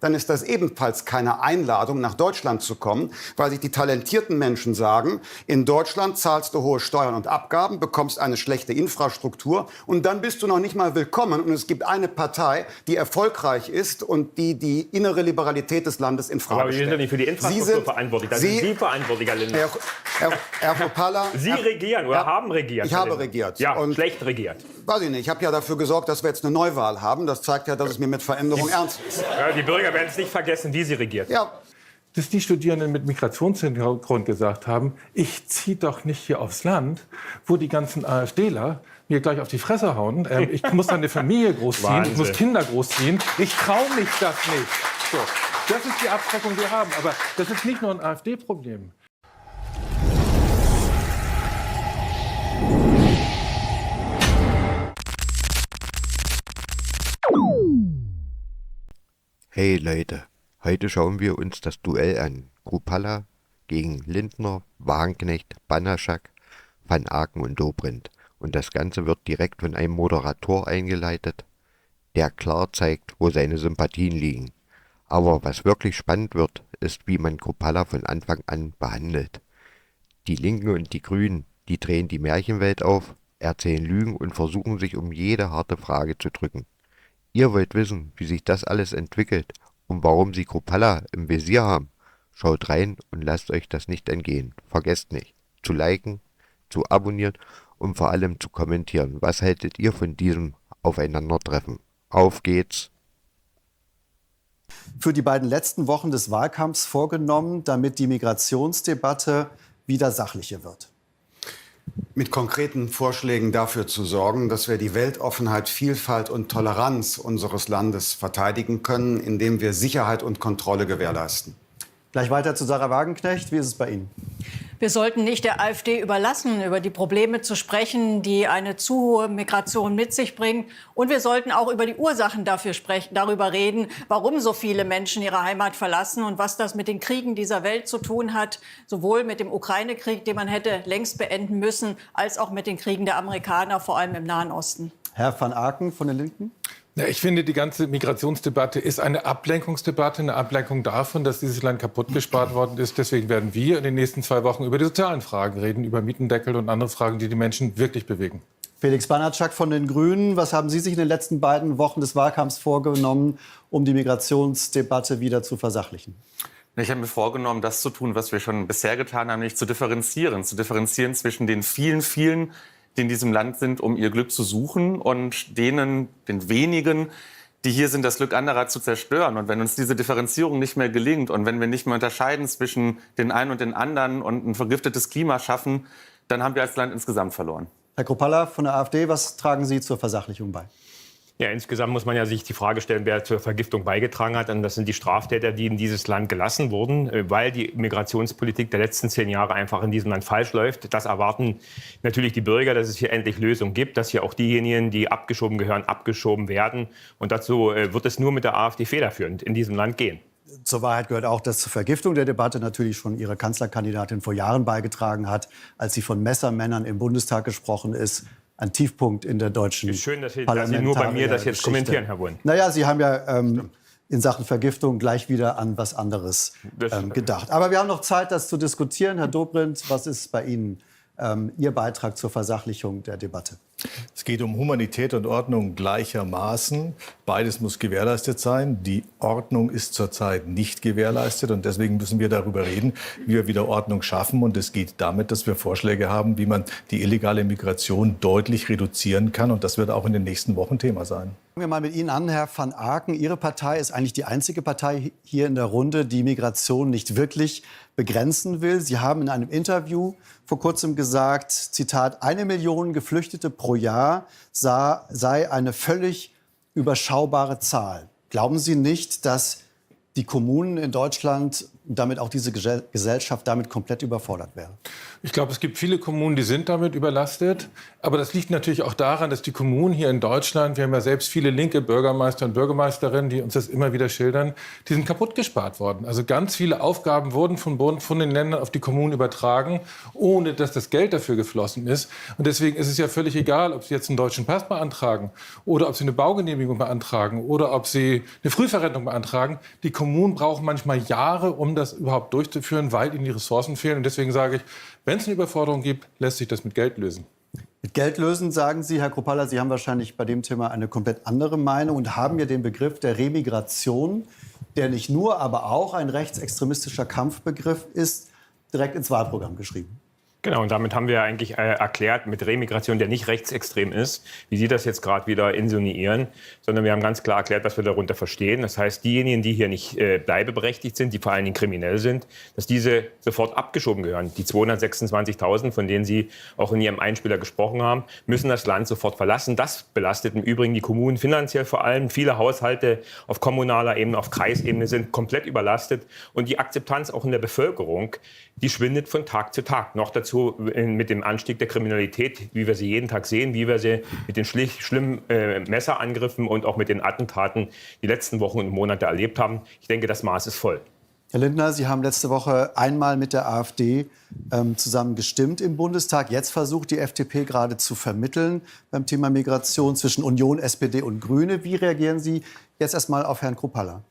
dann ist das ebenfalls keine Einladung, nach Deutschland zu kommen, weil sich die talentierten Menschen sagen, in Deutschland zahlst du hohe Steuern und Abgaben, bekommst eine schlechte Infrastruktur und dann bist du noch nicht mal willkommen. Und es gibt eine Partei, die erfolgreich ist und die die innere Liberalität des Landes in Frage stellt. Aber wir sind doch nicht für die Infrastruktur verantwortlich. Da sind Sie verantwortlich, Herr Lindner. Herr Hoppala, Sie regieren oder haben regiert. Ich habe regiert. Ja, und schlecht regiert. Weiß ich nicht. Ich habe ja dafür gesorgt, dass wir jetzt eine Neuwahl haben. Das zeigt ja, dass es mir mit Veränderung ernst ist. Ja, die Bürger werden es nicht vergessen, wie Sie regiert. Ja. Dass die Studierenden mit Migrationshintergrund gesagt haben, ich ziehe doch nicht hier aufs Land, wo die ganzen AfDler mir gleich auf die Fresse hauen. Ich muss dann eine Familie großziehen, Wahnsinn. ich muss Kinder großziehen. Ich traue mich das nicht. So, das ist die Abschreckung, die wir haben. Aber das ist nicht nur ein AfD-Problem. Hey Leute, heute schauen wir uns das Duell an. Kruppalla gegen Lindner, Wagenknecht, Banaszak, Van Aken und Dobrindt. Und das Ganze wird direkt von einem Moderator eingeleitet, der klar zeigt, wo seine Sympathien liegen. Aber was wirklich spannend wird, ist, wie man Kruppalla von Anfang an behandelt. Die Linken und die Grünen, die drehen die Märchenwelt auf, erzählen Lügen und versuchen sich um jede harte Frage zu drücken. Ihr wollt wissen, wie sich das alles entwickelt und warum sie Kruppalla im Visier haben? Schaut rein und lasst euch das nicht entgehen. Vergesst nicht, zu liken, zu abonnieren und vor allem zu kommentieren. Was haltet ihr von diesem Aufeinandertreffen? Auf geht's! Für die beiden letzten Wochen des Wahlkampfs vorgenommen, damit die Migrationsdebatte wieder sachlicher wird? Mit konkreten Vorschlägen dafür zu sorgen, dass wir die Weltoffenheit, Vielfalt und Toleranz unseres Landes verteidigen können, indem wir Sicherheit und Kontrolle gewährleisten. Gleich weiter zu Sarah Wagenknecht. Wie ist es bei Ihnen? Wir sollten nicht der AfD überlassen, über die Probleme zu sprechen, die eine zu hohe Migration mit sich bringt. Und wir sollten auch über die Ursachen dafür sprechen, darüber reden, warum so viele Menschen ihre Heimat verlassen und was das mit den Kriegen dieser Welt zu tun hat. Sowohl mit dem Ukraine-Krieg, den man hätte längst beenden müssen, als auch mit den Kriegen der Amerikaner, vor allem im Nahen Osten. Herr Van Aken von den Linken? Ja, ich finde, die ganze Migrationsdebatte ist eine Ablenkungsdebatte, eine Ablenkung davon, dass dieses Land kaputt gespart worden ist. Deswegen werden wir in den nächsten 2 Wochen über die sozialen Fragen reden, über Mietendeckel und andere Fragen, die die Menschen wirklich bewegen. Felix Banaszak von den Grünen. Was haben Sie sich in den letzten beiden Wochen des Wahlkampfs vorgenommen, um die Migrationsdebatte wieder zu versachlichen? Ich habe mir vorgenommen, das zu tun, was wir schon bisher getan haben, nämlich zu differenzieren zwischen den vielen, die in diesem Land sind, um ihr Glück zu suchen, und den wenigen, die hier sind, das Glück anderer zu zerstören. Und wenn uns diese Differenzierung nicht mehr gelingt und wenn wir nicht mehr unterscheiden zwischen den einen und den anderen und ein vergiftetes Klima schaffen, dann haben wir als Land insgesamt verloren. Herr Kruppalla von der AfD, was tragen Sie zur Versachlichung bei? Ja, insgesamt muss man ja sich die Frage stellen, wer zur Vergiftung beigetragen hat. Und das sind die Straftäter, die in dieses Land gelassen wurden, weil die Migrationspolitik der letzten 10 Jahre einfach in diesem Land falsch läuft. Das erwarten natürlich die Bürger, dass es hier endlich Lösungen gibt, dass hier auch diejenigen, die abgeschoben gehören, abgeschoben werden. Und dazu wird es nur mit der AfD federführend in diesem Land gehen. Zur Wahrheit gehört auch, dass zur Vergiftung der Debatte natürlich schon Ihre Kanzlerkandidatin vor Jahren beigetragen hat, als sie von Messermännern im Bundestag gesprochen ist. Ein Tiefpunkt in der deutschen Schön, dass Sie nur bei mir das jetzt kommentieren, Herr Wund. Naja, Sie haben ja in Sachen Vergiftung gleich wieder an was anderes gedacht. Aber wir haben noch Zeit, das zu diskutieren. Herr Dobrindt, was ist bei Ihnen Ihr Beitrag zur Versachlichung der Debatte? Es geht um Humanität und Ordnung gleichermaßen. Beides muss gewährleistet sein. Die Ordnung ist zurzeit nicht gewährleistet. Und deswegen müssen wir darüber reden, wie wir wieder Ordnung schaffen. Und es geht damit, dass wir Vorschläge haben, wie man die illegale Migration deutlich reduzieren kann. Und das wird auch in den nächsten Wochen Thema sein. Fangen wir mal mit Ihnen an, Herr Van Aken. Ihre Partei ist eigentlich die einzige Partei hier in der Runde, die Migration nicht wirklich begrenzen will. Sie haben in einem Interview vor kurzem gesagt, Zitat, 1 Million Geflüchtete pro Jahr sei eine völlig überschaubare Zahl. Glauben Sie nicht, dass die Kommunen in Deutschland und damit auch diese Gesellschaft damit komplett überfordert wäre? Ich glaube, es gibt viele Kommunen, die sind damit überlastet. Aber das liegt natürlich auch daran, dass die Kommunen hier in Deutschland, wir haben ja selbst viele linke Bürgermeister und Bürgermeisterinnen, die uns das immer wieder schildern, die sind kaputt gespart worden. Also ganz viele Aufgaben wurden vom Bund, von den Ländern auf die Kommunen übertragen, ohne dass das Geld dafür geflossen ist. Und deswegen ist es ja völlig egal, ob Sie jetzt einen deutschen Pass beantragen oder ob Sie eine Baugenehmigung beantragen oder ob Sie eine Frühverrentung beantragen. Die Kommunen brauchen manchmal Jahre, um das überhaupt durchzuführen, weil ihnen die Ressourcen fehlen. Und deswegen sage ich, wenn es eine Überforderung gibt, lässt sich das mit Geld lösen. Mit Geld lösen, sagen Sie, Herr Kruppalla, Sie haben wahrscheinlich bei dem Thema eine komplett andere Meinung und haben ja den Begriff der Remigration, der nicht nur, aber auch ein rechtsextremistischer Kampfbegriff ist, direkt ins Wahlprogramm geschrieben. Genau, und damit haben wir eigentlich erklärt, mit Remigration, der nicht rechtsextrem ist, wie Sie das jetzt gerade wieder insinuieren, sondern wir haben ganz klar erklärt, was wir darunter verstehen. Das heißt, diejenigen, die hier nicht bleibeberechtigt sind, die vor allen Dingen kriminell sind, dass diese sofort abgeschoben gehören. Die 226.000, von denen Sie auch in Ihrem Einspieler gesprochen haben, müssen das Land sofort verlassen. Das belastet im Übrigen die Kommunen finanziell vor allem. Viele Haushalte auf kommunaler Ebene, auf Kreisebene sind komplett überlastet. Und die Akzeptanz auch in der Bevölkerung, die schwindet von Tag zu Tag. Noch dazu mit dem Anstieg der Kriminalität, wie wir sie jeden Tag sehen, wie wir sie mit den schlimmen Messerangriffen und auch mit den Attentaten die letzten Wochen und Monate erlebt haben. Ich denke, das Maß ist voll. Herr Lindner, Sie haben letzte Woche einmal mit der AfD zusammen gestimmt im Bundestag. Jetzt versucht die FDP gerade zu vermitteln beim Thema Migration zwischen Union, SPD und Grüne. Wie reagieren Sie jetzt erstmal auf Herrn Kruppalla?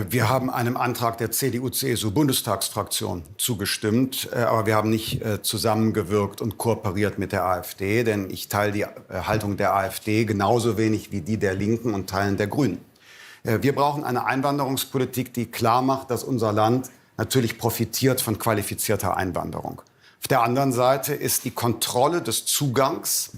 Wir haben einem Antrag der CDU-CSU-Bundestagsfraktion zugestimmt, aber wir haben nicht zusammengewirkt und kooperiert mit der AfD, denn ich teile die Haltung der AfD genauso wenig wie die der Linken und Teilen der Grünen. Wir brauchen eine Einwanderungspolitik, die klar macht, dass unser Land natürlich profitiert von qualifizierter Einwanderung. Auf der anderen Seite ist die Kontrolle des Zugangs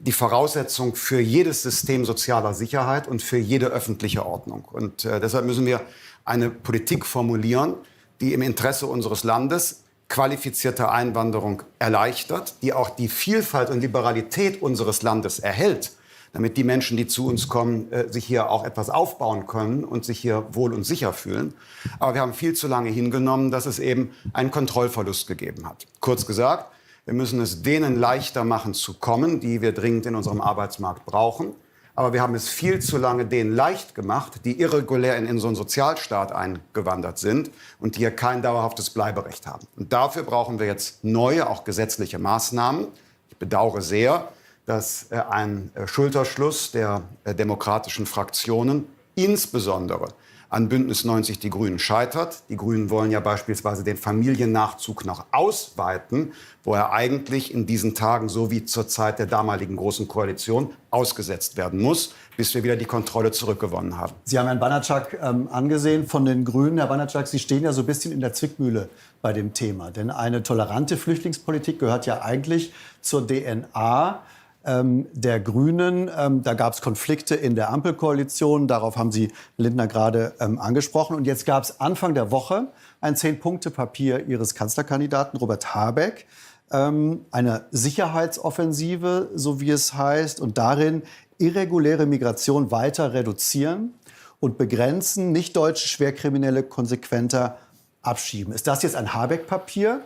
die Voraussetzung für jedes System sozialer Sicherheit und für jede öffentliche Ordnung. Und deshalb müssen wir eine Politik formulieren, die im Interesse unseres Landes qualifizierte Einwanderung erleichtert, die auch die Vielfalt und Liberalität unseres Landes erhält, damit die Menschen, die zu uns kommen, sich hier auch etwas aufbauen können und sich hier wohl und sicher fühlen. Aber wir haben viel zu lange hingenommen, dass es eben einen Kontrollverlust gegeben hat. Kurz gesagt, wir müssen es denen leichter machen zu kommen, die wir dringend in unserem Arbeitsmarkt brauchen. Aber wir haben es viel zu lange denen leicht gemacht, die irregulär in unseren Sozialstaat eingewandert sind und die hier kein dauerhaftes Bleiberecht haben. Und dafür brauchen wir jetzt neue, auch gesetzliche Maßnahmen. Ich bedauere sehr, dass ein Schulterschluss der demokratischen Fraktionen insbesondere an Bündnis 90 Die Grünen scheitert. Die Grünen wollen ja beispielsweise den Familiennachzug noch ausweiten, wo er eigentlich in diesen Tagen, so wie zur Zeit der damaligen Großen Koalition, ausgesetzt werden muss, bis wir wieder die Kontrolle zurückgewonnen haben. Sie haben Herrn Banatschak angesehen von den Grünen. Herr Banatschak, Sie stehen ja so ein bisschen in der Zwickmühle bei dem Thema. Denn eine tolerante Flüchtlingspolitik gehört ja eigentlich zur DNA der Grünen. Da gab es Konflikte in der Ampelkoalition. Darauf haben Sie Lindner gerade angesprochen. Und jetzt gab es Anfang der Woche ein 10-Punkte-Papier Ihres Kanzlerkandidaten Robert Habeck. Eine Sicherheitsoffensive, so wie es heißt. Und darin irreguläre Migration weiter reduzieren und begrenzen, nicht deutsche Schwerkriminelle konsequenter abschieben. Ist das jetzt ein Habeck-Papier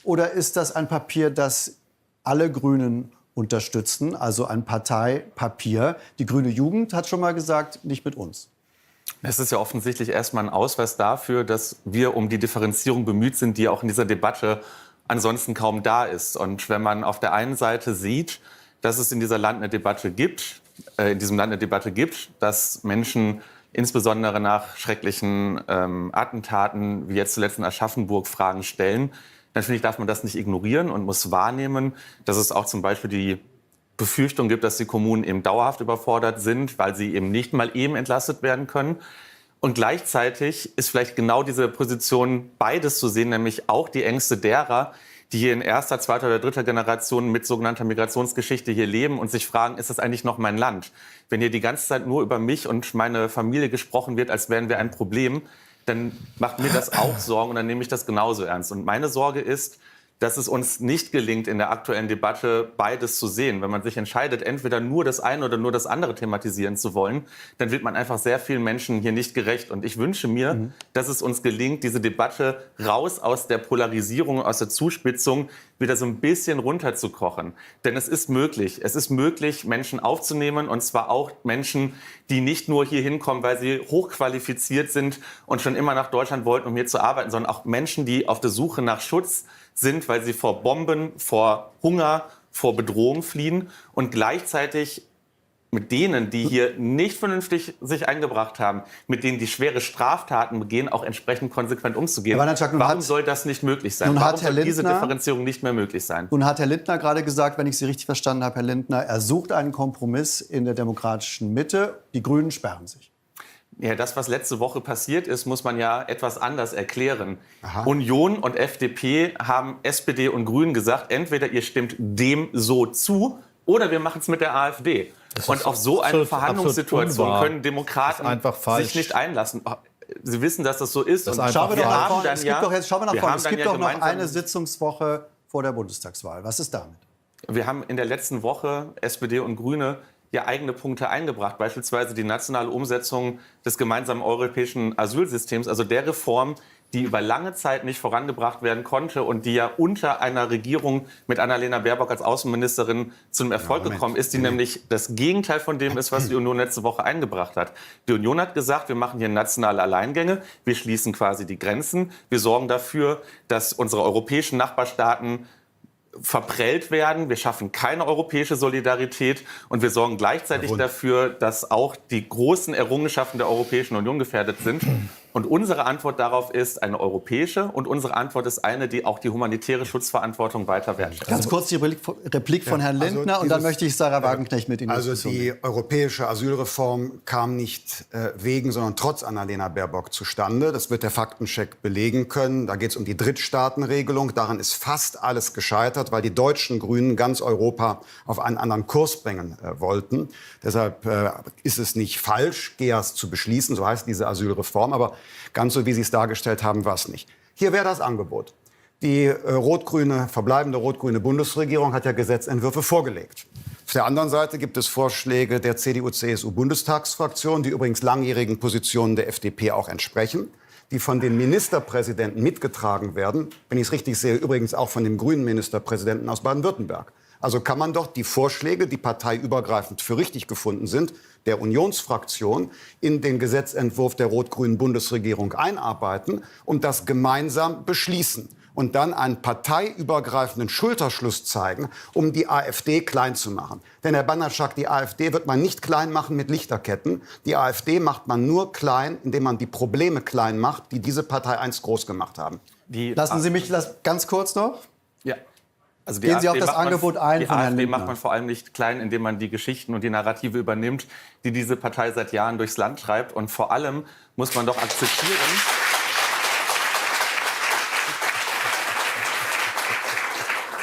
oder ist das ein Papier, das alle Grünen unterstützen, also ein Parteipapier? Die Grüne Jugend hat schon mal gesagt, nicht mit uns. Es ist ja offensichtlich erstmal ein Ausweis dafür, dass wir um die Differenzierung bemüht sind, die auch in dieser Debatte ansonsten kaum da ist. Und wenn man auf der einen Seite sieht, dass es in diesem Land eine Debatte gibt, dass Menschen insbesondere nach schrecklichen Attentaten, wie jetzt zuletzt in Aschaffenburg, Fragen stellen, dann finde ich, darf man das nicht ignorieren und muss wahrnehmen, dass es auch zum Beispiel die Befürchtung gibt, dass die Kommunen eben dauerhaft überfordert sind, weil sie eben nicht mal eben entlastet werden können. Und gleichzeitig ist vielleicht genau diese Position beides zu sehen, nämlich auch die Ängste derer, die hier in erster, zweiter oder dritter Generation mit sogenannter Migrationsgeschichte hier leben und sich fragen, ist das eigentlich noch mein Land? Wenn hier die ganze Zeit nur über mich und meine Familie gesprochen wird, als wären wir ein Problem, dann macht mir das auch Sorgen und dann nehme ich das genauso ernst. Und meine Sorge ist, dass es uns nicht gelingt, in der aktuellen Debatte beides zu sehen. Wenn man sich entscheidet, entweder nur das eine oder nur das andere thematisieren zu wollen, dann wird man einfach sehr vielen Menschen hier nicht gerecht. Und ich wünsche mir, dass es uns gelingt, diese Debatte raus aus der Polarisierung, aus der Zuspitzung wieder so ein bisschen runterzukochen. Denn es ist möglich. Es ist möglich, Menschen aufzunehmen, und zwar auch Menschen, die nicht nur hier hinkommen, weil sie hochqualifiziert sind und schon immer nach Deutschland wollten, um hier zu arbeiten, sondern auch Menschen, die auf der Suche nach Schutz sind, weil sie vor Bomben, vor Hunger, vor Bedrohung fliehen, und gleichzeitig mit denen, die hier nicht vernünftig sich eingebracht haben, mit denen die schwere Straftaten begehen, auch entsprechend konsequent umzugehen. Warum soll das nicht möglich sein? Warum soll diese Differenzierung nicht mehr möglich sein? Nun hat Herr Lindner gerade gesagt, wenn ich Sie richtig verstanden habe, Herr Lindner, er sucht einen Kompromiss in der demokratischen Mitte. Die Grünen sperren sich. Ja, das, was letzte Woche passiert ist, muss man ja etwas anders erklären. Union und FDP haben SPD und Grünen gesagt, entweder ihr stimmt dem so zu oder wir machen es mit der AfD. Und auf so eine Verhandlungssituation können Demokraten sich nicht einlassen. Sie wissen, dass das so ist. Und schauen wir nach vorne. Es gibt doch noch eine Sitzungswoche vor der Bundestagswahl. Was ist damit? Wir haben in der letzten Woche SPD und Grüne ja eigene Punkte eingebracht, beispielsweise die nationale Umsetzung des gemeinsamen europäischen Asylsystems, also der Reform, die über lange Zeit nicht vorangebracht werden konnte und die ja unter einer Regierung mit Annalena Baerbock als Außenministerin zu einem Erfolg gekommen ist, die nämlich das Gegenteil von dem ist, was die Union letzte Woche eingebracht hat. Die Union hat gesagt, wir machen hier nationale Alleingänge, wir schließen quasi die Grenzen, wir sorgen dafür, dass unsere europäischen Nachbarstaaten verprellt werden. Wir schaffen keine europäische Solidarität und wir sorgen gleichzeitig dafür, dass auch die großen Errungenschaften der Europäischen Union gefährdet sind. Und unsere Antwort darauf ist eine europäische, und unsere Antwort ist eine, die auch die humanitäre Schutzverantwortung weiter wertschätzt. Ganz kurz die Replik von Herrn Lindner, und dann möchte ich Sarah Wagenknecht mit Ihnen diskutieren. Also die europäische Asylreform kam nicht wegen, sondern trotz Annalena Baerbock zustande. Das wird der Faktencheck belegen können. Da geht es um die Drittstaatenregelung. Daran ist fast alles gescheitert, weil die deutschen Grünen ganz Europa auf einen anderen Kurs bringen wollten. Deshalb ist es nicht falsch, GEAS zu beschließen, so heißt diese Asylreform, aber ganz so, wie Sie es dargestellt haben, war es nicht. Hier wäre das Angebot. Die verbleibende rot-grüne Bundesregierung hat ja Gesetzentwürfe vorgelegt. Auf der anderen Seite gibt es Vorschläge der CDU-CSU-Bundestagsfraktion, die übrigens langjährigen Positionen der FDP auch entsprechen, die von den Ministerpräsidenten mitgetragen werden. Wenn ich es richtig sehe, übrigens auch von dem grünen Ministerpräsidenten aus Baden-Württemberg. Also kann man doch die Vorschläge, die parteiübergreifend für richtig gefunden sind, der Unionsfraktion in den Gesetzentwurf der rot-grünen Bundesregierung einarbeiten und das gemeinsam beschließen. Und dann einen parteiübergreifenden Schulterschluss zeigen, um die AfD klein zu machen. Denn, Herr Banaszak, die AfD wird man nicht klein machen mit Lichterketten. Die AfD macht man nur klein, indem man die Probleme klein macht, die diese Partei einst groß gemacht haben. Lassen Sie mich ganz kurz noch. Ja. Also gehen Sie auf das Angebot ein von Herrn Lindner. Die AfD macht man vor allem nicht klein, indem man die Geschichten und die Narrative übernimmt, die diese Partei seit Jahren durchs Land treibt. Und vor allem muss man doch akzeptieren,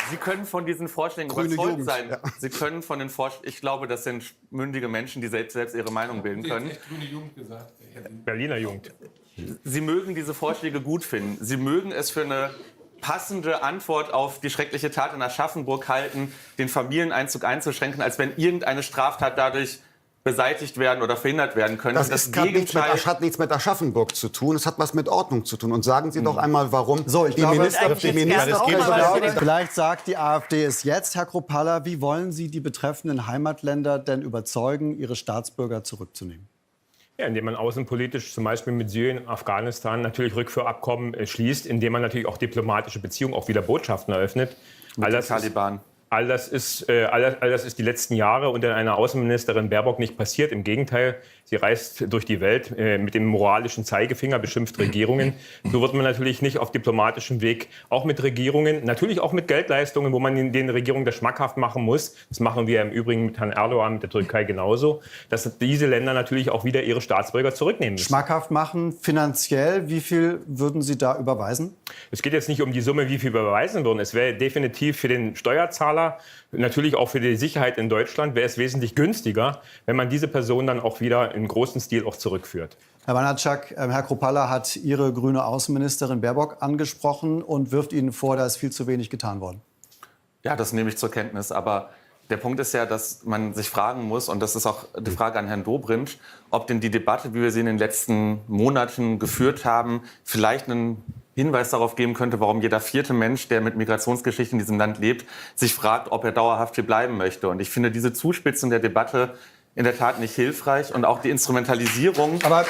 Sie können von diesen Vorschlägen überzeugt sein. Ja. Sie können von den Vorschlägen, ich glaube, das sind mündige Menschen, die selbst ihre Meinung bilden können. Grüne Jugend gesagt. Berliner Jugend. Sie mögen diese Vorschläge gut finden. Sie mögen es für eine passende Antwort auf die schreckliche Tat in Aschaffenburg halten, den Familieneinzug einzuschränken, als wenn irgendeine Straftat dadurch beseitigt werden oder verhindert werden könnte. Das hat nichts mit Aschaffenburg zu tun. Es hat was mit Ordnung zu tun. Und sagen Sie doch einmal, warum Vielleicht sagt die AfD es jetzt, Herr Kruppalla. Wie wollen Sie die betreffenden Heimatländer denn überzeugen, ihre Staatsbürger zurückzunehmen? Ja, indem man außenpolitisch zum Beispiel mit Syrien und Afghanistan natürlich Rückführabkommen schließt, indem man natürlich auch diplomatische Beziehungen, auch wieder Botschaften eröffnet. Mit den Taliban. All das ist die letzten Jahre unter einer Außenministerin Baerbock nicht passiert. Im Gegenteil, sie reist durch die Welt mit dem moralischen Zeigefinger, beschimpft Regierungen. So wird man natürlich nicht auf diplomatischem Weg, auch mit Regierungen, natürlich auch mit Geldleistungen, wo man den Regierungen das schmackhaft machen muss. Das machen wir im Übrigen mit Herrn Erdogan, mit der Türkei genauso, dass diese Länder natürlich auch wieder ihre Staatsbürger zurücknehmen müssen. Schmackhaft machen, finanziell, wie viel würden Sie da überweisen? Es geht jetzt nicht um die Summe, wie viel wir überweisen würden. Es wäre definitiv für den Steuerzahler Steuerzahler, natürlich auch für die Sicherheit in Deutschland, wäre es wesentlich günstiger, wenn man diese Person dann auch wieder in großen Stil auch zurückführt. Herr Banatschak, Herr Kruppalla hat Ihre grüne Außenministerin Baerbock angesprochen und wirft Ihnen vor, da ist viel zu wenig getan worden. Ja, das nehme ich zur Kenntnis. Aber der Punkt ist ja, dass man sich fragen muss, und das ist auch die Frage an Herrn Dobrindt, ob denn die Debatte, wie wir sie in den letzten Monaten geführt haben, vielleicht einen Hinweis darauf geben könnte, warum jeder vierte Mensch, der mit Migrationsgeschichte in diesem Land lebt, sich fragt, ob er dauerhaft hier bleiben möchte. Und ich finde diese Zuspitzung der Debatte in der Tat nicht hilfreich und auch die Instrumentalisierung. Aber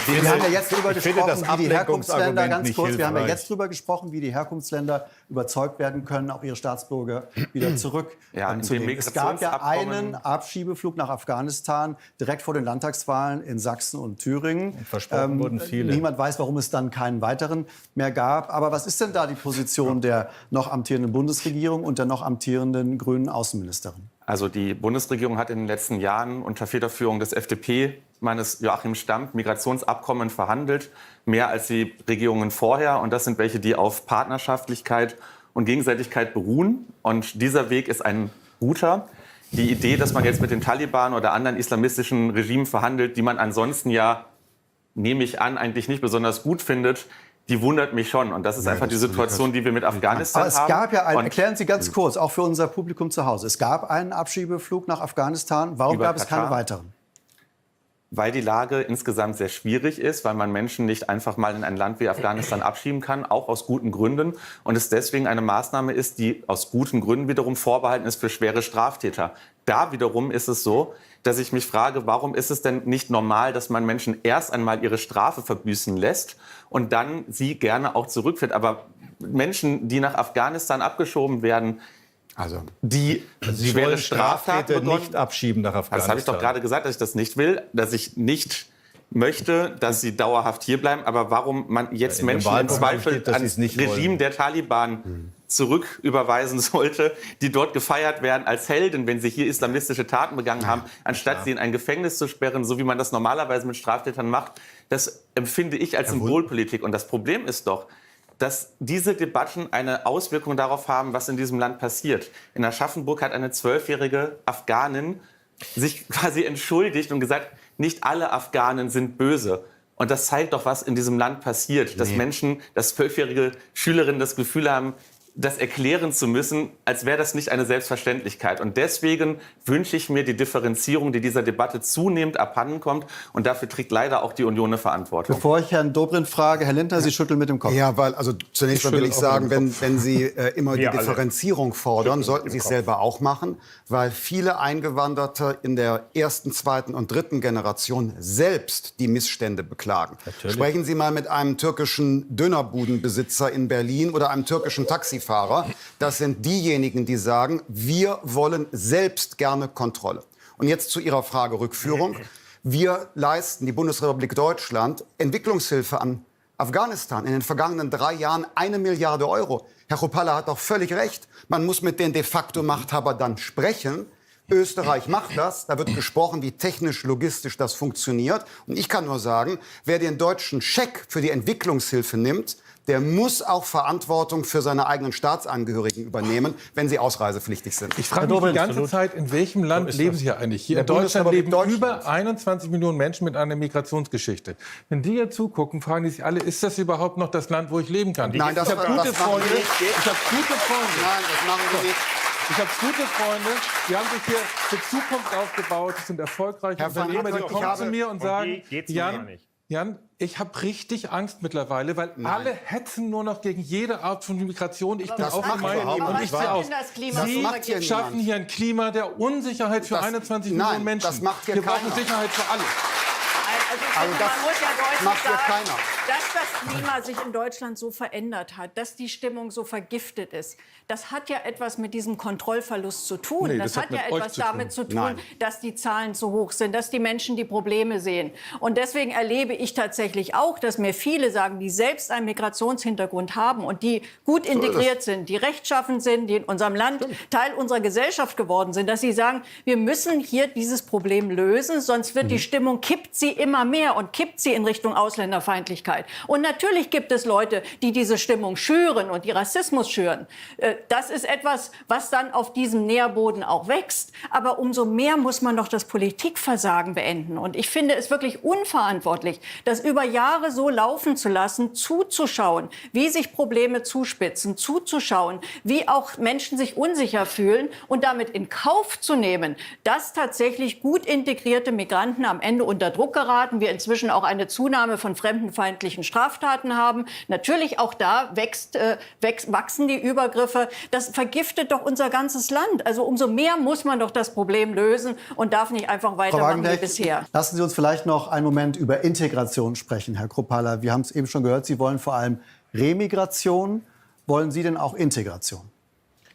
wir haben ja jetzt darüber gesprochen, das wie die Herkunftsländer, Ablenkungsargument ganz nicht kurz, wir haben ja hilfreich. jetzt darüber gesprochen, wie die Herkunftsländer überzeugt werden können, auch ihre Staatsbürger wieder zurück Ja, in zu dem nehmen. Es gab ja Migrationsabkommen- einen Abschiebeflug nach Afghanistan direkt vor den Landtagswahlen in Sachsen und Thüringen. Versprochen wurden viele. Niemand weiß, warum es dann keinen weiteren mehr gab. Aber was ist denn da die Position der noch amtierenden Bundesregierung und der noch amtierenden grünen Außenministerin? Also die Bundesregierung hat in den letzten Jahren unter Federführung des FDP-Mannes Joachim Stamp Migrationsabkommen verhandelt, mehr als die Regierungen vorher. Und das sind welche, die auf Partnerschaftlichkeit und Gegenseitigkeit beruhen. Und dieser Weg ist ein guter. Die Idee, dass man jetzt mit den Taliban oder anderen islamistischen Regimen verhandelt, die man ansonsten ja, nehme ich an, eigentlich nicht besonders gut findet, die wundert mich schon. Und das ist einfach die Situation, die wir mit Afghanistan Aber es haben. gab ja einen, Und erklären Sie ganz kurz, auch für unser Publikum zu Hause. Es gab einen Abschiebeflug nach Afghanistan. Warum Über gab es keine Katar? weiteren? Weil die Lage insgesamt sehr schwierig ist, weil man Menschen nicht einfach mal in ein Land wie Afghanistan abschieben kann, auch aus guten Gründen. Und es deswegen eine Maßnahme ist, die aus guten Gründen wiederum vorbehalten ist für schwere Straftäter. Da wiederum ist es so, dass ich mich frage, warum ist es denn nicht normal, dass man Menschen erst einmal ihre Strafe verbüßen lässt und dann sie gerne auch zurückführt. Aber Menschen, die nach Afghanistan abgeschoben werden, Also, die Sie schwere wollen Straftaten Straftäter begonnen, nicht abschieben nach Afghanistan. das habe ich doch gerade gesagt, dass ich das nicht will, dass ich nicht möchte, dass sie dauerhaft hier bleiben. Aber warum man jetzt in dem Menschen im Wahlprogramm Zweifel steht, dass sie ans es nicht Regime wollen. der Taliban zurücküberweisen sollte, die dort gefeiert werden als Helden, wenn sie hier islamistische Taten begangen haben, anstatt sie in ein Gefängnis zu sperren, so wie man das normalerweise mit Straftätern macht, das empfinde ich als Symbolpolitik. Und das Problem ist doch, dass diese Debatten eine Auswirkung darauf haben, was in diesem Land passiert. In Aschaffenburg hat eine 12-jährige Afghanin sich quasi entschuldigt und gesagt, nicht alle Afghanen sind böse. Und das zeigt doch, was in diesem Land passiert. Dass Menschen, dass 12-jährige Schülerinnen das Gefühl haben, das erklären zu müssen, als wäre das nicht eine Selbstverständlichkeit. Und deswegen wünsche ich mir die Differenzierung, die dieser Debatte zunehmend abhanden kommt. Und dafür trägt leider auch die Union eine Verantwortung. Bevor ich Herrn Dobrindt frage, Herr Lindner, Sie schütteln mit dem Kopf. ja, weil, also zunächst mal will ich sagen, wenn Sie immer die Wir alle. Differenzierung fordern, sollten Sie es selber auch machen, weil viele Eingewanderte in der ersten, zweiten und dritten Generation selbst die Missstände beklagen. Sprechen Sie mal mit einem türkischen Dönerbudenbesitzer in Berlin oder einem türkischen Taxifahrer. Das sind diejenigen, die sagen, wir wollen selbst gerne Kontrolle. Und jetzt zu Ihrer Frage Rückführung. Wir leisten, die Bundesrepublik Deutschland, Entwicklungshilfe an Afghanistan in den vergangenen 3 Jahren 1 Milliarde Euro. Herr Kruppalla hat doch völlig recht. Man muss mit den de facto Machthabern dann sprechen. Österreich macht das. Da wird gesprochen, wie technisch, logistisch das funktioniert. Und ich kann nur sagen, wer den deutschen Scheck für die Entwicklungshilfe nimmt, der muss auch Verantwortung für seine eigenen Staatsangehörigen übernehmen, wenn sie ausreisepflichtig sind. Ich frage mich die ganze Zeit, in welchem Land leben Sie hier eigentlich? Hier in Deutschland leben über 21 Millionen Menschen mit einer Migrationsgeschichte. Wenn die hier zugucken, fragen die sich alle, ist das überhaupt noch das Land, wo ich leben kann? Nein, ich habe gute machen Freunde. Sie nicht. Ich habe gute Freunde. Nein, das machen Sie nicht. Ich habe gute Freunde, die haben sich hier für Zukunft aufgebaut, die sind erfolgreiche Herr Van Unternehmer, die Ack, ich kommen habe- zu mir und sagen, geht's mir gar Jan, nicht. Jan, ich habe richtig Angst mittlerweile, weil alle hetzen nur noch gegen jede Art von Migration. Ich bin Das auch macht gemeint überhaupt und nicht. ich Was sehe macht aus. denn das Klima? Sie Das macht hier schaffen niemand. hier ein Klima der Unsicherheit für Das- 21 nein, Millionen Menschen. das macht hier Wir brauchen keiner. Sicherheit für alle. Also ich Also finde, das man muss ja deutlich macht hier sagen, keiner. dass das Klima sich in Deutschland so verändert hat, dass die Stimmung so vergiftet ist. Das hat ja etwas mit diesem Kontrollverlust zu tun. Nee, das das hat hat ja mit euch etwas zu tun. damit zu tun, Nein. dass die Zahlen zu hoch sind, dass die Menschen die Probleme sehen. Und deswegen erlebe ich tatsächlich auch, dass mir viele sagen, die selbst einen Migrationshintergrund haben und die gut integriert sind, die rechtschaffen sind, die in unserem Land Teil unserer Gesellschaft geworden sind, dass sie sagen, wir müssen hier dieses Problem lösen, sonst wird die Stimmung, kippt sie immer mehr und kippt sie in Richtung Ausländerfeindlichkeit. Gerechtigkeit. Und natürlich gibt es Leute, die diese Stimmung schüren und die Rassismus schüren. Das ist etwas, was dann auf diesem Nährboden auch wächst. Aber umso mehr muss man doch das Politikversagen beenden. Und ich finde es wirklich unverantwortlich, das über Jahre so laufen zu lassen, zuzuschauen, wie sich Probleme zuspitzen, zuzuschauen, wie auch Menschen sich unsicher fühlen und damit in Kauf zu nehmen, dass tatsächlich gut integrierte Migranten am Ende unter Druck geraten. Wir inzwischen auch eine Zunahme von fremdenfeindlichen Straftaten haben. Natürlich auch da wachsen die Übergriffe. Das vergiftet doch unser ganzes Land. Also umso mehr muss man doch das Problem lösen und darf nicht einfach weitermachen wie bisher. Lassen Sie uns vielleicht noch einen Moment über Integration sprechen, Herr Kruppalla. Wir haben es eben schon gehört, Sie wollen vor allem Remigration. Wollen Sie denn auch Integration?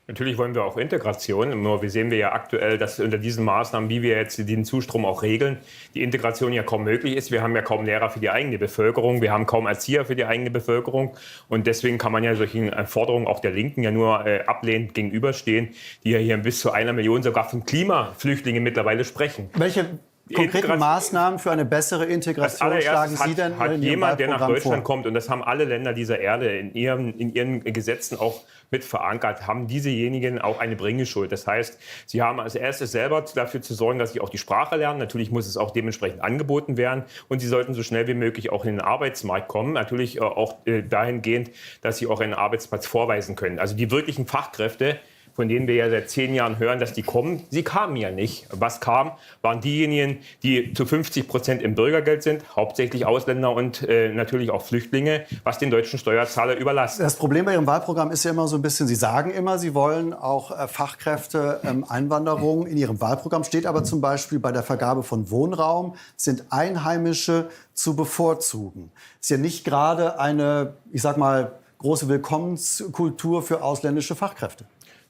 Natürlich wollen wir auch Integration. Nur wir sehen ja aktuell, dass unter diesen Maßnahmen, wie wir jetzt den Zustrom auch regeln, die Integration ja kaum möglich ist. Wir haben ja kaum Lehrer für die eigene Bevölkerung. Wir haben kaum Erzieher für die eigene Bevölkerung. Und deswegen kann man ja solchen Forderungen auch der Linken ja nur ablehnend gegenüberstehen, die ja hier bis zu 1 Million sogar von Klimaflüchtlingen mittlerweile sprechen. Welche konkreten Maßnahmen für eine bessere Integration schlagen Sie denn hat in Ihrem jemand, der nach Wahlprogramm Deutschland vor? kommt, und das haben alle Länder dieser Erde in ihren Gesetzen auch mit verankert, haben diesejenigen auch eine Bringeschuld. Das heißt, sie haben als erstes selber dafür zu sorgen, dass sie auch die Sprache lernen. Natürlich muss es auch dementsprechend angeboten werden. Und sie sollten so schnell wie möglich auch in den Arbeitsmarkt kommen. Natürlich auch dahingehend, dass sie auch einen Arbeitsplatz vorweisen können. Also die wirklichen Fachkräfte, von denen wir ja seit 10 Jahren hören, dass die kommen, sie kamen ja nicht. Was kam, waren diejenigen, die zu 50% im Bürgergeld sind, hauptsächlich Ausländer und natürlich auch Flüchtlinge, was den deutschen Steuerzahler überlassen. Das Problem bei Ihrem Wahlprogramm ist ja immer so ein bisschen, Sie sagen immer, Sie wollen auch Fachkräfte, Einwanderung. In Ihrem Wahlprogramm steht aber zum Beispiel, bei der Vergabe von Wohnraum sind Einheimische zu bevorzugen. Ist ja nicht gerade eine, ich sag mal, große Willkommenskultur für ausländische Fachkräfte.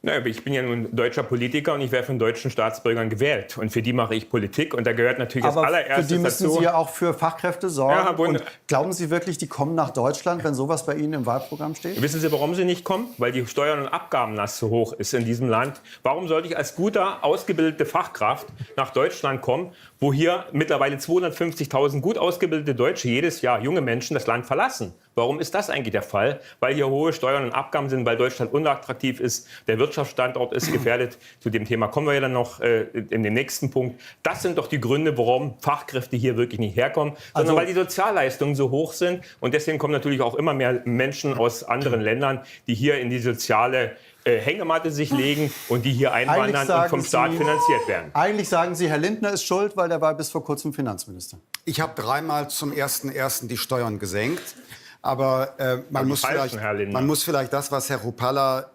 Naja, ich bin ja nun deutscher Politiker und ich werde von deutschen Staatsbürgern gewählt. Und für die mache ich Politik. Und da gehört natürlich aber als allererstes für die müssen dazu. Sie ja auch für Fachkräfte sorgen. Ja, und glauben Sie wirklich, die kommen nach Deutschland, wenn sowas bei Ihnen im Wahlprogramm steht? Wissen Sie, warum sie nicht kommen? Weil die Steuern- und Abgabenlast so hoch ist in diesem Land. Warum sollte ich als guter, ausgebildete Fachkraft nach Deutschland kommen, wo hier mittlerweile 250.000 gut ausgebildete Deutsche jedes Jahr, junge Menschen, das Land verlassen? Warum ist das eigentlich der Fall? Weil hier hohe Steuern und Abgaben sind, weil Deutschland unattraktiv ist, der Wirtschaftsstandort ist gefährdet. Zu dem Thema kommen wir ja dann noch in den nächsten Punkt. Das sind doch die Gründe, warum Fachkräfte hier wirklich nicht herkommen, sondern weil die Sozialleistungen so hoch sind. Und deswegen kommen natürlich auch immer mehr Menschen aus anderen Ländern, die hier in die soziale Hängematte sich legen und die hier einwandern und vom Staat finanziert werden. Eigentlich sagen Sie, Herr Lindner ist schuld, weil der war bis vor kurzem Finanzminister. Ich habe 3-mal zum 1.1. die Steuern gesenkt. Aber man muss vielleicht das, was Herr Kruppalla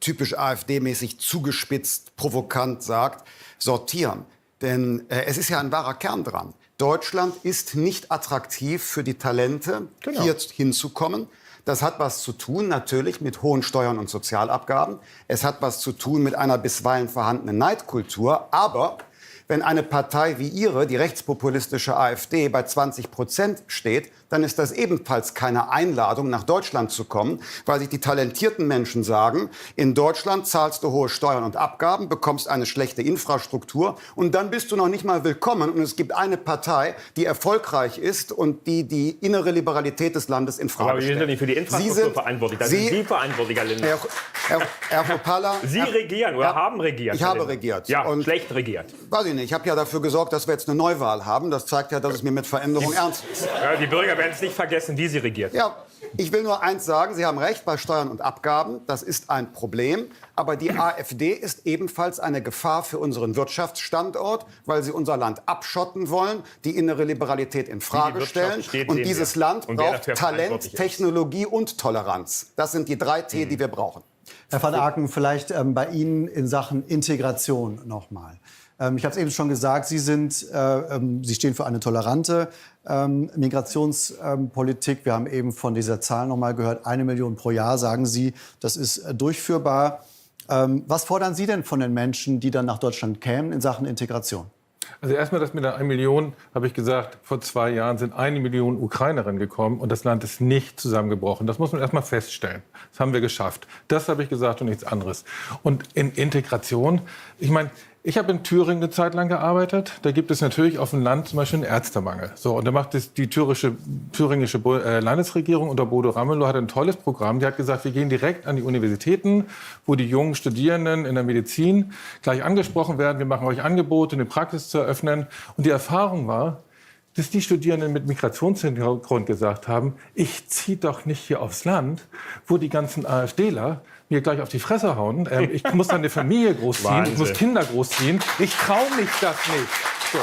typisch AfD-mäßig zugespitzt, provokant sagt, sortieren. Denn es ist ja ein wahrer Kern dran. Deutschland ist nicht attraktiv für die Talente, hier hinzukommen. Das hat was zu tun, natürlich, mit hohen Steuern und Sozialabgaben. Es hat was zu tun mit einer bisweilen vorhandenen Neidkultur. Aber wenn eine Partei wie Ihre, die rechtspopulistische AfD, bei 20% steht, dann ist das ebenfalls keine Einladung, nach Deutschland zu kommen, weil sich die talentierten Menschen sagen, in Deutschland zahlst du hohe Steuern und Abgaben, bekommst eine schlechte Infrastruktur und dann bist du noch nicht mal willkommen. Und es gibt eine Partei, die erfolgreich ist und die die innere Liberalität des Landes in Frage stellt. Aber wir sind doch nicht für die Infrastruktur verantwortlich. Da sind Sie verantwortlich, Herr Lindner. Herr Kruppalla, Sie regieren oder haben regiert. Ich habe regiert. Ja, und schlecht regiert. Weiß ich nicht. Ich habe ja dafür gesorgt, dass wir jetzt eine Neuwahl haben. Das zeigt ja, dass es mir mit Veränderung ernst ist. Ja, die Bürger werden es nicht vergessen, wie Sie regiert. Ja, ich will nur eins sagen. Sie haben recht bei Steuern und Abgaben. Das ist ein Problem. Aber die AfD ist ebenfalls eine Gefahr für unseren Wirtschaftsstandort, weil sie unser Land abschotten wollen, die innere Liberalität in Frage stellen. Und dieses Land braucht Talent, Technologie und Toleranz. Das sind die 3 T, die wir brauchen. Herr van Aken, vielleicht bei Ihnen in Sachen Integration noch mal. Ich habe es eben schon gesagt, Sie stehen für eine tolerante Migrationspolitik. Wir haben eben von dieser Zahl noch mal gehört, 1 Million pro Jahr, sagen Sie, das ist durchführbar. Was fordern Sie denn von den Menschen, die dann nach Deutschland kämen in Sachen Integration? Also erstmal das mit der 1 Million, habe ich gesagt, vor 2 Jahren sind 1 Million Ukrainerinnen gekommen und das Land ist nicht zusammengebrochen. Das muss man erstmal feststellen. Das haben wir geschafft. Das habe ich gesagt und nichts anderes. Und in Integration, ich meine, Ich habe in Thüringen eine Zeit lang gearbeitet. Da gibt es natürlich auf dem Land zum Beispiel einen Ärztemangel. So, und da macht es die thüringische Landesregierung unter Bodo Ramelow hat ein tolles Programm. Die hat gesagt, wir gehen direkt an die Universitäten, wo die jungen Studierenden in der Medizin gleich angesprochen werden. Wir machen euch Angebote, eine Praxis zu eröffnen. Und die Erfahrung war, dass die Studierenden mit Migrationshintergrund gesagt haben, ich ziehe doch nicht hier aufs Land, wo die ganzen AfDler mir gleich auf die Fresse hauen. Ich muss dann eine Familie großziehen, ich muss Kinder großziehen. Ich traue mich das nicht. So,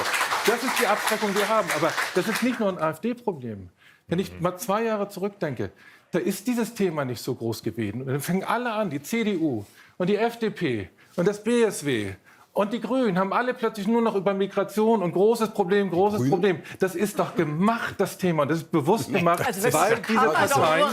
das ist die Abschreckung, die wir haben. Aber das ist nicht nur ein AfD-Problem. Wenn ich mal 2 Jahre zurückdenke, da ist dieses Thema nicht so groß gewesen. Und dann fangen alle an, die CDU und die FDP und das BSW. Und die Grünen haben alle plötzlich nur noch über Migration und großes Problem. Das ist doch gemacht, das Thema. Das ist bewusst gemacht, weil diese Parteien ablenken wollten.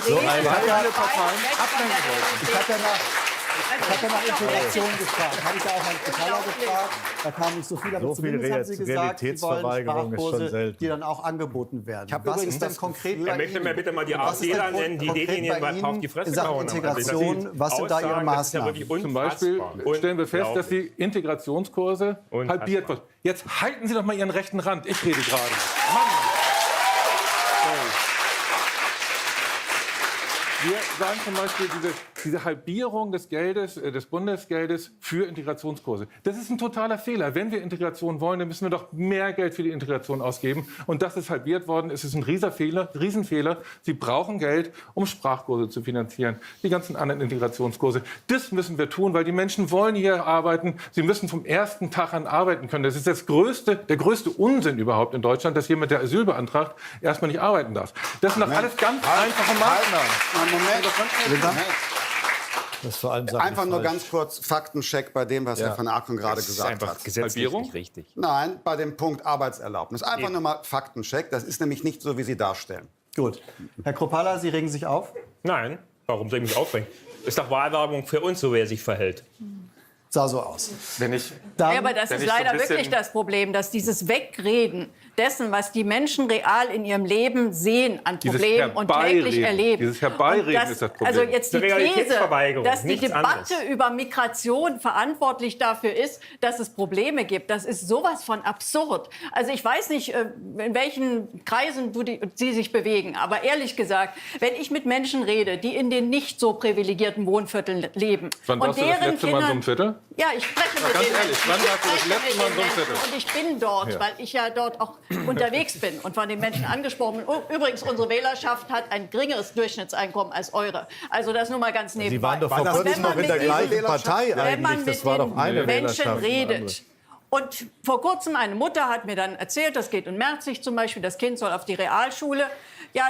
Ich habe ja nach Integration gefragt. Habe ich ja auch Herrn Kropalla gefragt. Da kam nicht so viel, aber So viel zumindest haben Sie gesagt, Sie wollen Realitätsverweigerung ist schon Sprachkurse, selten. die dann auch angeboten werden. Was ist denn konkret bei Er möchte Ihnen? mir bitte mal die Was ist denn AfDler nennen, die konkret denen bei hier auf die Ihnen Fresse in Sachen gehauen haben. Integration? Was sind da Ihre Maßnahmen? Zum Beispiel stellen wir fest, dass die Integrationskurse halbiert wird. Jetzt halten Sie doch mal Ihren rechten Rand. Ich rede gerade. Mann! Wir sagen zum Beispiel, diese Halbierung des Geldes, des Bundesgeldes für Integrationskurse. Das ist ein totaler Fehler. Wenn wir Integration wollen, dann müssen wir doch mehr Geld für die Integration ausgeben. Und das ist halbiert worden. Es ist ein Riesenfehler. Sie brauchen Geld, um Sprachkurse zu finanzieren. Die ganzen anderen Integrationskurse. Das müssen wir tun, weil die Menschen wollen hier arbeiten. Sie müssen vom ersten Tag an arbeiten können. Das ist der größte Unsinn überhaupt in Deutschland, dass jemand, der Asyl beantragt, erstmal nicht arbeiten darf. Das sind doch alles ganz einfache Maßnahmen. Das ist vor allem sachlich Einfach nur falsch. ganz kurz Faktencheck bei dem, was Herr van Aken gerade gesagt hat. Gesetzlich nicht richtig. Nein, bei dem Punkt Arbeitserlaubnis. Einfach nur mal Faktencheck. Das ist nämlich nicht so, wie Sie darstellen. Gut. Herr Kropalla, Sie regen sich auf? Nein, warum soll ich mich aufregen? Ist doch Wahlwerbung für uns, so wer sich verhält. Sah so aus. Wenn ich Dann, Ja, aber das Wenn ist ich so ein leider bisschen- wirklich das Problem, dass dieses Wegreden dessen, was die Menschen real in ihrem Leben sehen, an Dieses Problemen und täglich Herbeireden, erleben. dieses Herbeireden Und ist das Problem. Also jetzt die Eine These, Realitätsverweigerung, dass die nichts Debatte anderes. über Migration verantwortlich dafür ist, dass es Probleme gibt, das ist sowas von absurd. Also ich weiß nicht, in welchen Kreisen Sie sich bewegen, aber ehrlich gesagt, wenn ich mit Menschen rede, die in den nicht so privilegierten Wohnvierteln leben Wann warst du das letzte Mal in so einem Viertel? ja, ich spreche mit ganz den ehrlich, Menschen. wann Ich warst du das spreche letzte mit Mal in den so einem Menschen. Viertel? Und ich bin dort, weil ich ja dort auch unterwegs bin und von den Menschen angesprochen bin. Oh, übrigens, unsere Wählerschaft hat ein geringeres Durchschnittseinkommen als eure. Also das nur mal ganz nebenbei. Sie waren doch vor Und kurzem wenn man noch in mit der den- gleichen Partei wenn man eigentlich. mit Das war doch eine den Menschen Wählerschaft. redet. Und vor kurzem eine Mutter hat mir dann erzählt, das geht in Merzig zum Beispiel, das Kind soll auf die Realschule. Ja,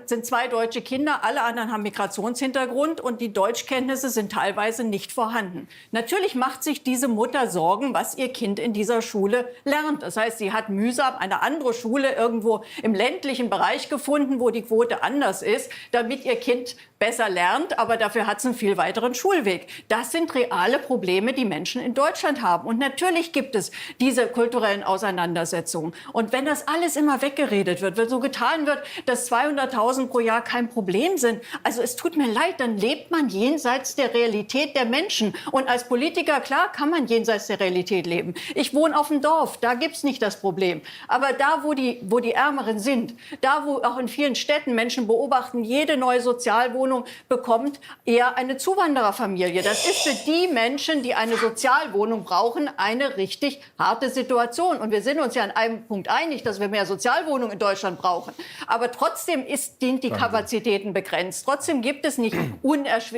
sind 2 deutsche Kinder, alle anderen haben Migrationshintergrund und die Deutschkenntnisse sind teilweise nicht vorhanden. Natürlich macht sich diese Mutter Sorgen, was ihr Kind in dieser Schule lernt. Das heißt, sie hat mühsam eine andere Schule irgendwo im ländlichen Bereich gefunden, wo die Quote anders ist, damit ihr Kind besser lernt, aber dafür hat es einen viel weiteren Schulweg. Das sind reale Probleme, die Menschen in Deutschland haben. Und natürlich gibt es diese kulturellen Auseinandersetzungen. Und wenn das alles immer weggeredet wird, wenn so getan wird, dass 200.000 pro Jahr kein Problem sind, also es tut mir leid, dann lebt man jenseits der Realität der Menschen. Und als Politiker, klar, kann man jenseits der Realität leben. Ich wohne auf dem Dorf, da gibt's nicht das Problem. Aber da, wo die Ärmeren sind, da, wo auch in vielen Städten Menschen beobachten, jede neue Sozialwohnung bekommt eher eine Zuwandererfamilie. Das ist für die Menschen, die eine Sozialwohnung brauchen, eine richtig harte Situation. Und wir sind uns ja an einem Punkt einig, dass wir mehr Sozialwohnungen in Deutschland brauchen. Aber trotzdem sind die Kapazitäten begrenzt. Trotzdem gibt es nicht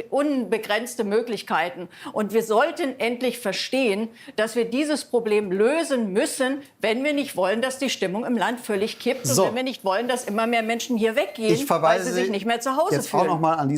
unbegrenzte Möglichkeiten. Und wir sollten endlich verstehen, dass wir dieses Problem lösen müssen, wenn wir nicht wollen, dass die Stimmung im Land völlig kippt. So. Und wenn wir nicht wollen, dass immer mehr Menschen hier weggehen, Ich weil verweise sie sich nicht mehr zu Hause jetzt fühlen. auch noch mal an diese